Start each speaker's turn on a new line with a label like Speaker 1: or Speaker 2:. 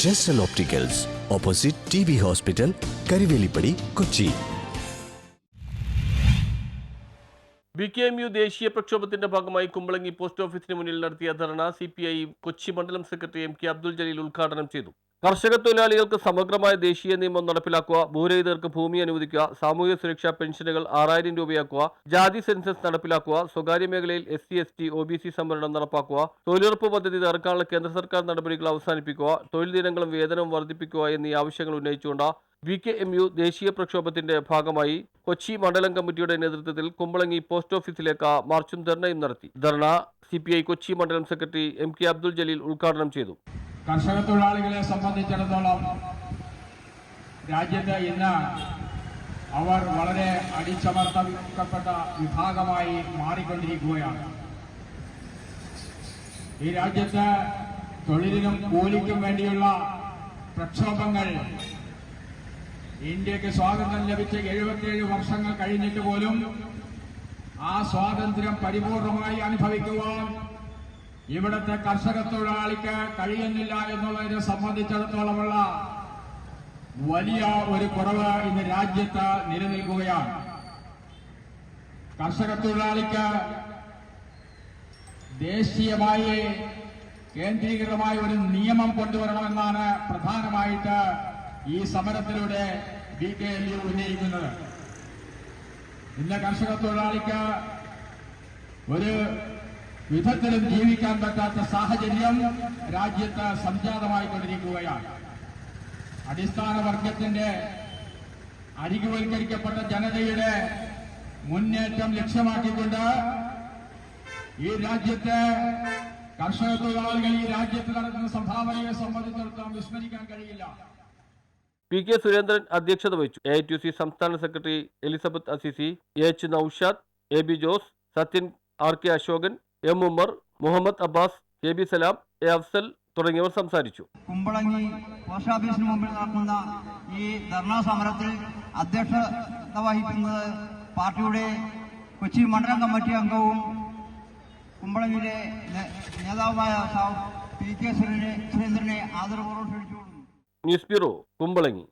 Speaker 1: ജെസ്റ്റൽ opticals, opposite TB hospital, Karivelippady, Kochi.
Speaker 2: BKMU ദേശീയ പ്രക്ഷോഭത്തിന്റെ ഭാഗമായി Kumbalangi post ഓഫീസിന് മുന്നിൽ നടത്തിയ ധർണ CPI കൊച്ചി മണ്ഡലം സെക്രട്ടറി MK അബ്ദുൽ ജലീൽ ഉദ്ഘാടനം ചെയ്തു. കർഷക തൊഴിലാളികൾക്ക് സമഗ്രമായ ദേശീയ നിയമം നടപ്പിലാക്കുക, ഭൂരഹിതർക്ക് ഭൂമി അനുവദിക്കുക, സാമൂഹ്യ സുരക്ഷാ പെൻഷനുകൾ 6000 രൂപയാക്കുക, ജാതി സെൻസസ് നടപ്പിലാക്കുക, സ്വകാര്യ മേഖലയിൽ SC, ST, OBC സംവരണം നടപ്പാക്കുക, തൊഴിലുറപ്പ് പദ്ധതി തകർക്കാനുള്ള കേന്ദ്ര സർക്കാർ നടപടികൾ അവസാനിപ്പിക്കുക, തൊഴിൽ ദിനങ്ങളും വേതനവും വർദ്ധിപ്പിക്കുക എന്നീ ആവശ്യങ്ങൾ ഉന്നയിച്ചുകൊണ്ട് BKMU ദേശീയ പ്രക്ഷോഭത്തിന്റെ ഭാഗമായി കൊച്ചി മണ്ഡലം കമ്മിറ്റിയുടെ നേതൃത്വത്തിൽ കുമ്പളങ്ങി പോസ്റ്റ് ഓഫീസിലേക്ക് മാർച്ചും ധർണയും നടത്തി. ധർണ CPI കൊച്ചി മണ്ഡലം സെക്രട്ടറി MK അബ്ദുൽ ജലീൽ ഉദ്ഘാടനം ചെയ്തു.
Speaker 3: കർഷക തൊഴിലാളികളെ സംബന്ധിച്ചിടത്തോളം രാജ്യത്ത് ഇന്ന് അവർ വളരെ അടിച്ചമർത്തപ്പെട്ട വിഭാഗമായി മാറിക്കൊണ്ടിരിക്കുകയാണ്. ഈ രാജ്യത്ത് തൊഴിലിനും കൂലിക്കും വേണ്ടിയുള്ള പ്രക്ഷോഭങ്ങൾ ഇന്ത്യക്ക് സ്വാതന്ത്ര്യം ലഭിച്ച 77 വർഷങ്ങൾ കഴിഞ്ഞിട്ട് പോലും ആ സ്വാതന്ത്ര്യം പരിപൂർണമായി അനുഭവിക്കുവാൻ ഇവിടുത്തെ കർഷക തൊഴിലാളിക്ക് കഴിയുന്നില്ല എന്നുള്ളതിനെ സംബന്ധിച്ചിടത്തോളമുള്ള വലിയ ഒരു കുറവ് ഇന്ന് രാജ്യത്ത് നിലനിൽക്കുകയാണ്. കർഷക തൊഴിലാളിക്ക് ദേശീയമായി കേന്ദ്രീകൃതമായ ഒരു നിയമം കൊണ്ടുവരണമെന്നാണ് പ്രധാനമായിട്ട് ഈ സമരത്തിലൂടെ BKMU ഉന്നയിക്കുന്നത്. ഇന്ന് കർഷക തൊഴിലാളിക്ക് ഒരു വിധത്തിലും ജീവിക്കാൻ പറ്റാത്ത സാഹചര്യം രാജ്യത്ത് സംജാതമായിക്കൊണ്ടിരിക്കുകയാണ്. അടിസ്ഥാന വർഗത്തിന്റെ അരികുവൽക്കരിക്കപ്പെട്ട ജനതയുടെ മുന്നേറ്റം ലക്ഷ്യമാക്കിക്കൊണ്ട് ഈ രാജ്യത്തെ കർഷക തൊഴിലാളികൾ ഈ രാജ്യത്ത് നടക്കുന്ന സംഭാവനയെ സംബന്ധിച്ചിടത്തോളം വിസ്മരിക്കാൻ കഴിയില്ല.
Speaker 2: PK സുരേന്ദ്രൻ അധ്യക്ഷത വഹിച്ചു. AITUC സംസ്ഥാന secretary Elizabeth Assisi, AH Noushad, AB Jose, Sathyan RK Ashokan, M Ummer, Muhammad Abbas, KB Salam, A Afsal തുടങ്ങിയവർ സംസാരിച്ചു.
Speaker 4: കുമ്പളങ്ങി പോസ്റ്റ് ഓഫീസിന് മുമ്പിൽ നടക്കുന്ന ഈ ധർണാ സമരത്തിൽ അധ്യക്ഷത വഹിക്കുന്നത് പാർട്ടിയുടെ കൊച്ചി മണ്ഡലം കമ്മിറ്റി അംഗവും കുമ്പളങ്ങിയിലെ നേതാവുമായ PK സുരേന്ദ്രനെ ആദരപൂർവ്വം ക്ഷണിച്ചു.
Speaker 2: News bureau, Kumbalangi.